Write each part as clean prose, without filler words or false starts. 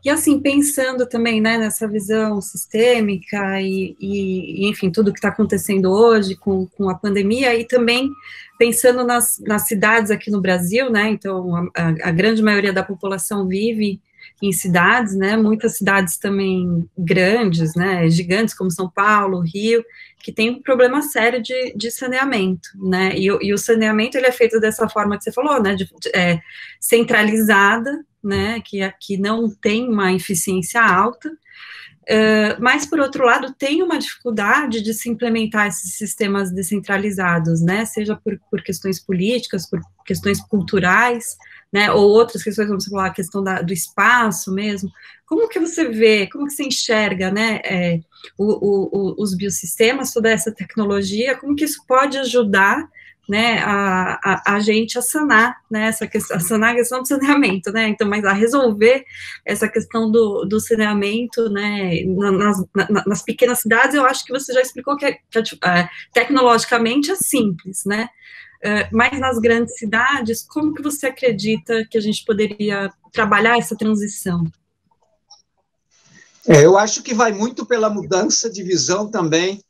E assim, pensando também, né, nessa visão sistêmica enfim, tudo que está acontecendo hoje com a pandemia, e também pensando nas cidades aqui no Brasil, né, então a grande maioria da população vive em cidades, né, muitas cidades também grandes, né, gigantes, como São Paulo, Rio, que tem um problema sério de saneamento, né, e o saneamento, ele é feito dessa forma que você falou, né, centralizada, né, que não tem uma eficiência alta, mas, por outro lado, tem uma dificuldade de se implementar esses sistemas descentralizados, né, seja por questões políticas, por questões culturais, né, ou outras questões, vamos falar, a questão do espaço mesmo. Como que você vê, como que você enxerga, né, os biosistemas, toda essa tecnologia, como que isso pode ajudar, né, a gente a sanar, né, a sanar a questão do saneamento, né, então, mas a resolver essa questão do saneamento, né, nas pequenas cidades, eu acho que você já explicou que tecnologicamente é simples, né, mas nas grandes cidades, como que você acredita que a gente poderia trabalhar essa transição? Eu acho que vai muito pela mudança de visão também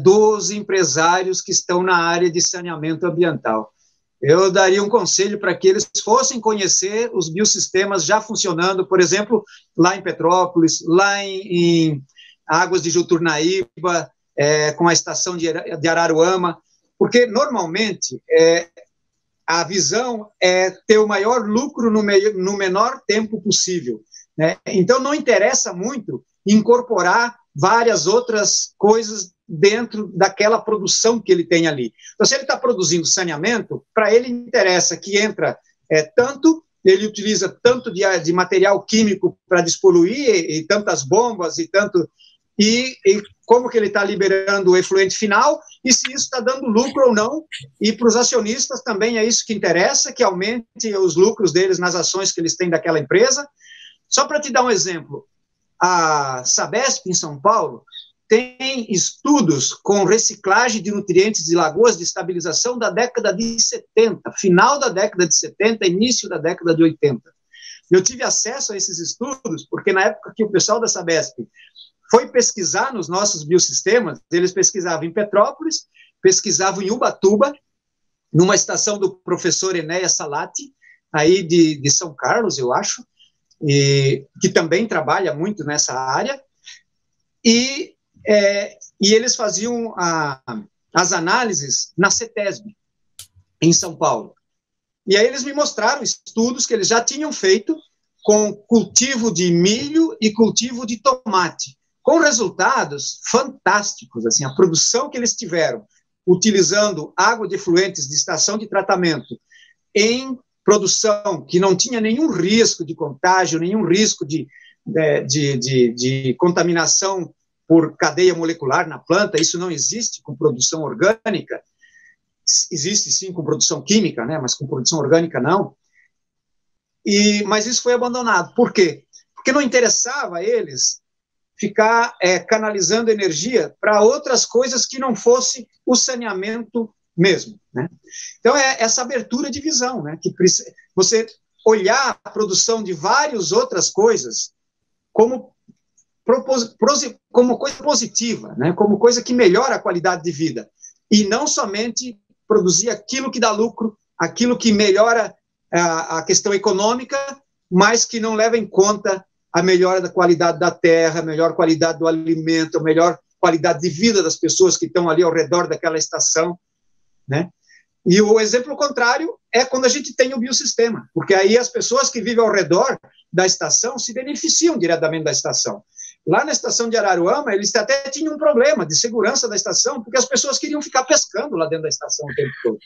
dos empresários que estão na área de saneamento ambiental. Eu daria um conselho para que eles fossem conhecer os biosistemas já funcionando, por exemplo, lá em Petrópolis, lá em Águas de Juturnaíba, com a estação de Araruama, porque normalmente a visão é ter o maior lucro no menor tempo possível, né? Então não interessa muito incorporar várias outras coisas dentro daquela produção que ele tem ali. Então, se ele está produzindo saneamento, para ele interessa que entra ele utiliza tanto de material químico para despoluir, e tantas bombas, e como que ele está liberando o efluente final, e se isso está dando lucro ou não, e para os acionistas também é isso que interessa, que aumente os lucros deles nas ações que eles têm daquela empresa. Só para te dar um exemplo, a Sabesp, em São Paulo, tem estudos com reciclagem de nutrientes de lagoas de estabilização da década de 70, final da década de 70, início da década de 80. Eu tive acesso a esses estudos, porque na época que o pessoal da Sabesp foi pesquisar nos nossos biosistemas, eles pesquisavam em Petrópolis, pesquisavam em Ubatuba, numa estação do professor Enéas Salati, aí de São Carlos, eu acho, que também trabalha muito nessa área, e eles faziam as análises na CETESB, em São Paulo. E aí eles me mostraram estudos que eles já tinham feito com cultivo de milho e cultivo de tomate, com resultados fantásticos, assim, a produção que eles tiveram, utilizando água de efluentes de estação de tratamento em produção que não tinha nenhum risco de contágio, nenhum risco de contaminação por cadeia molecular na planta, isso não existe com produção orgânica, existe sim com produção química, né, mas com produção orgânica não, mas isso foi abandonado. Por quê? Porque não interessava a eles ficar canalizando energia para outras coisas que não fosse o saneamento mesmo, né? Então, essa abertura de visão, né? Que você olhar a produção de várias outras coisas como coisa positiva, né? Como coisa que melhora a qualidade de vida, e não somente produzir aquilo que dá lucro, aquilo que melhora a questão econômica, mas que não leva em conta a melhora da qualidade da terra, a melhor qualidade do alimento, a melhor qualidade de vida das pessoas que estão ali ao redor daquela estação, né? E o exemplo contrário é quando a gente tem o biosistema, porque aí as pessoas que vivem ao redor da estação se beneficiam diretamente da estação. Lá na estação de Araruama, eles até tinham um problema de segurança da estação, porque as pessoas queriam ficar pescando lá dentro da estação o tempo todo.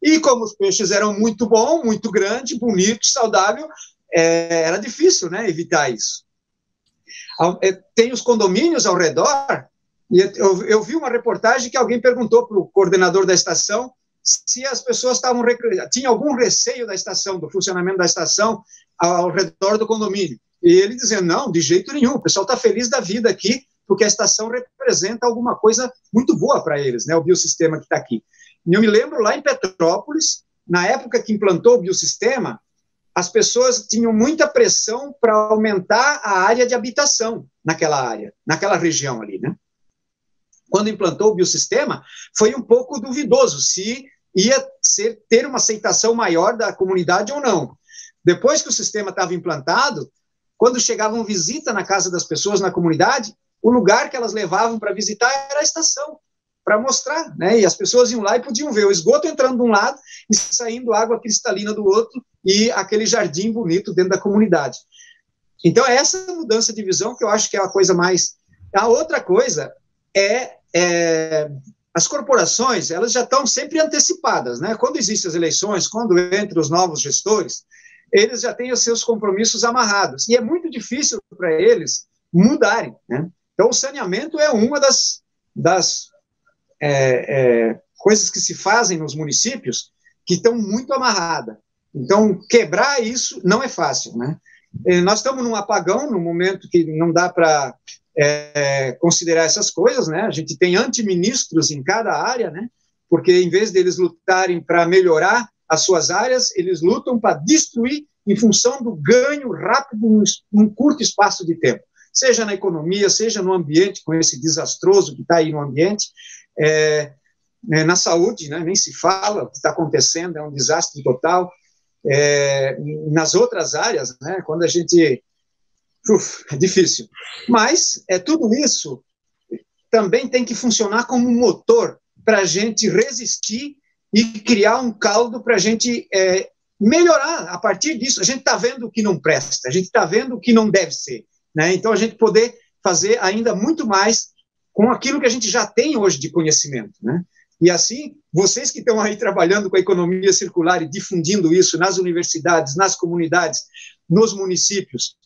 E como os peixes eram muito bons, muito grandes, bonitos, saudáveis, era difícil, né, evitar isso. Tem os condomínios ao redor, e eu vi uma reportagem que alguém perguntou para o coordenador da estação se as pessoas tinham algum receio da estação, do funcionamento da estação ao redor do condomínio. E ele dizendo, não, de jeito nenhum, o pessoal está feliz da vida aqui, porque a estação representa alguma coisa muito boa para eles, né, o biosistema que está aqui. E eu me lembro lá em Petrópolis, na época que implantou o biosistema, as pessoas tinham muita pressão para aumentar a área de habitação naquela região ali, né? Quando implantou o biossistema, foi um pouco duvidoso se ia ter uma aceitação maior da comunidade ou não. Depois que o sistema estava implantado, quando chegavam visita na casa das pessoas, na comunidade, o lugar que elas levavam para visitar era a estação, para mostrar, né? E as pessoas iam lá e podiam ver o esgoto entrando de um lado e saindo água cristalina do outro, e aquele jardim bonito dentro da comunidade. Então, é essa mudança de visão que eu acho que é a coisa mais... A outra coisa as corporações, elas já estão sempre antecipadas, né? Quando existem as eleições, quando entram os novos gestores, eles já têm os seus compromissos amarrados, e é muito difícil para eles mudarem, né? Então, o saneamento é uma das coisas que se fazem nos municípios que estão muito amarradas. Então, quebrar isso não é fácil, né? Nós estamos num apagão, num momento que não dá para considerar essas coisas, né? A gente tem antiministros em cada área, né? Porque em vez deles lutarem para melhorar as suas áreas, eles lutam para destruir em função do ganho rápido num curto espaço de tempo, seja na economia, seja no ambiente, com esse desastroso que está aí no ambiente, na saúde, né? Nem se fala o que está acontecendo, é um desastre total. Nas outras áreas, né? Quando a gente... é difícil. Mas tudo isso também tem que funcionar como um motor para a gente resistir e criar um caldo para a gente melhorar. A partir disso, a gente está vendo o que não presta, a gente está vendo o que não deve ser, né? Então, a gente poder fazer ainda muito mais com aquilo que a gente já tem hoje de conhecimento, né? E assim, vocês que estão aí trabalhando com a economia circular e difundindo isso nas universidades, nas comunidades, nos municípios,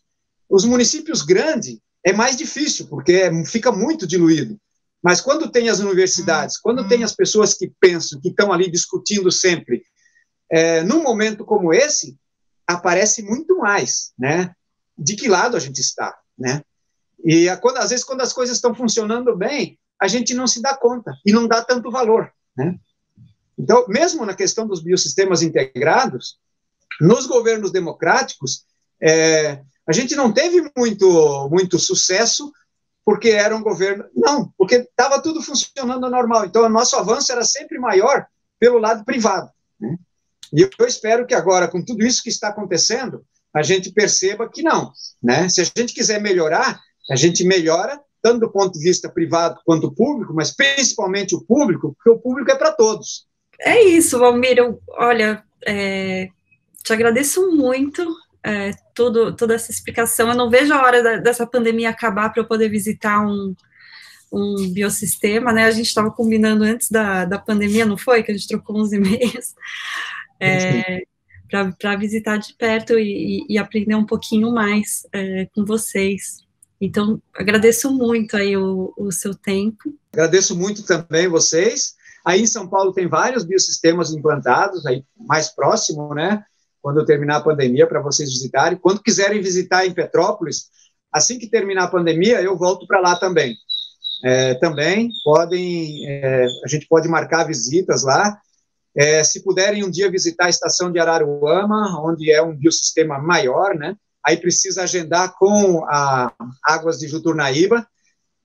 os municípios grandes é mais difícil, porque fica muito diluído. Mas quando tem as universidades, quando tem as pessoas que pensam, que estão ali discutindo sempre, num momento como esse, aparece muito mais, né? De que lado a gente está, né? E às vezes, quando as coisas estão funcionando bem, a gente não se dá conta e não dá tanto valor, né? Então, mesmo na questão dos biossistemas integrados, nos governos democráticos, a gente não teve muito sucesso porque era um governo... Não, porque estava tudo funcionando normal. Então, o nosso avanço era sempre maior pelo lado privado, né? E eu espero que agora, com tudo isso que está acontecendo, a gente perceba que não, né? Se a gente quiser melhorar, a gente melhora tanto do ponto de vista privado quanto público, mas principalmente o público, porque o público é para todos. É isso, Valmir. Olha, te agradeço muito toda essa explicação. Eu não vejo a hora dessa pandemia acabar para eu poder visitar um biossistema, né? A gente estava combinando antes da pandemia, não foi? Que a gente trocou uns e-mails para visitar de perto e aprender um pouquinho mais com vocês. Então, agradeço muito aí o seu tempo. Agradeço muito também vocês. Aí em São Paulo tem vários biosistemas implantados, aí mais próximo, né? Quando eu terminar a pandemia, para vocês visitarem. Quando quiserem visitar em Petrópolis, assim que terminar a pandemia, eu volto para lá também. Também podem, a gente pode marcar visitas lá. Se puderem um dia visitar a estação de Araruama, onde é um biossistema maior, né? Aí precisa agendar com a Águas de Juturnaíba,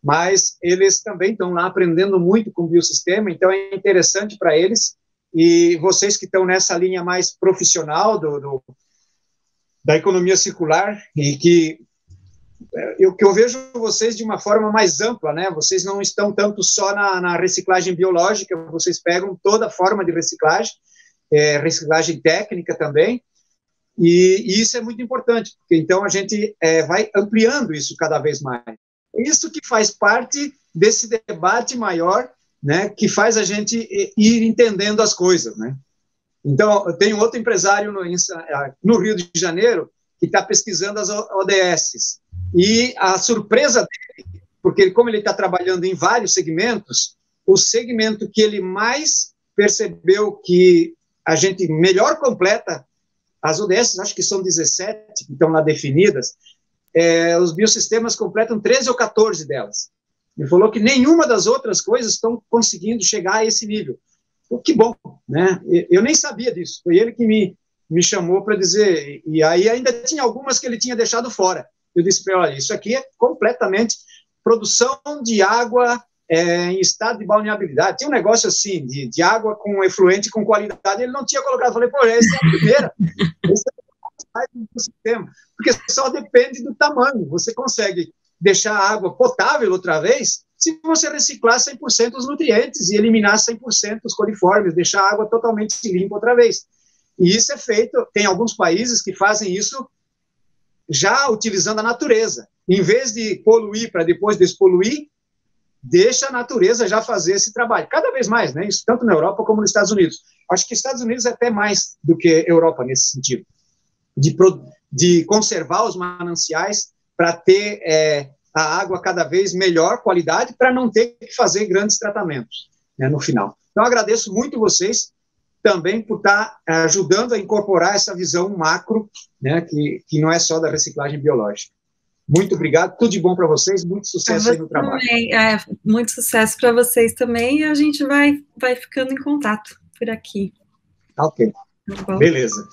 mas eles também estão lá aprendendo muito com o biossistema, então é interessante para eles. E vocês que estão nessa linha mais profissional da economia circular, e que eu vejo vocês de uma forma mais ampla, né? Vocês não estão tanto só na reciclagem biológica, vocês pegam toda forma de reciclagem, reciclagem técnica também, e isso é muito importante, porque então a gente vai ampliando isso cada vez mais. Isso que faz parte desse debate maior, né, que faz a gente ir entendendo as coisas, né? Então, eu tenho outro empresário no Rio de Janeiro que está pesquisando as ODS, e a surpresa dele, porque como ele está trabalhando em vários segmentos, o segmento que ele mais percebeu que a gente melhor completa as ODS, acho que são 17 que estão lá definidas, os biossistemas completam 13 ou 14 delas. Ele falou que nenhuma das outras coisas estão conseguindo chegar a esse nível. Que bom, né? Eu nem sabia disso, foi ele que me me chamou para dizer, e aí ainda tinha algumas que ele tinha deixado fora. Eu disse para ele, olha, isso aqui é completamente produção de água em estado de balneabilidade. Tinha um negócio assim, de água com efluente com qualidade, ele não tinha colocado. Eu falei, pô, essa é a primeira. Esse é o sistema. Porque só depende do tamanho. Você consegue deixar a água potável outra vez se você reciclar 100% os nutrientes e eliminar 100% os coliformes, deixar a água totalmente limpa outra vez. E isso é feito, tem alguns países que fazem isso já utilizando a natureza. Em vez de poluir para depois despoluir, deixa a natureza já fazer esse trabalho. Cada vez mais, né? Isso tanto na Europa como nos Estados Unidos. Acho que Estados Unidos é até mais do que Europa nesse sentido, de conservar os mananciais para ter a água cada vez melhor qualidade, para não ter que fazer grandes tratamentos, né, no final. Então, agradeço muito vocês também por estar ajudando a incorporar essa visão macro, né, que não é só da reciclagem biológica. Muito obrigado, tudo de bom para vocês, muito sucesso aí no trabalho. Também, muito sucesso para vocês também, e a gente vai ficando em contato por aqui. Ok, Tá bom? beleza.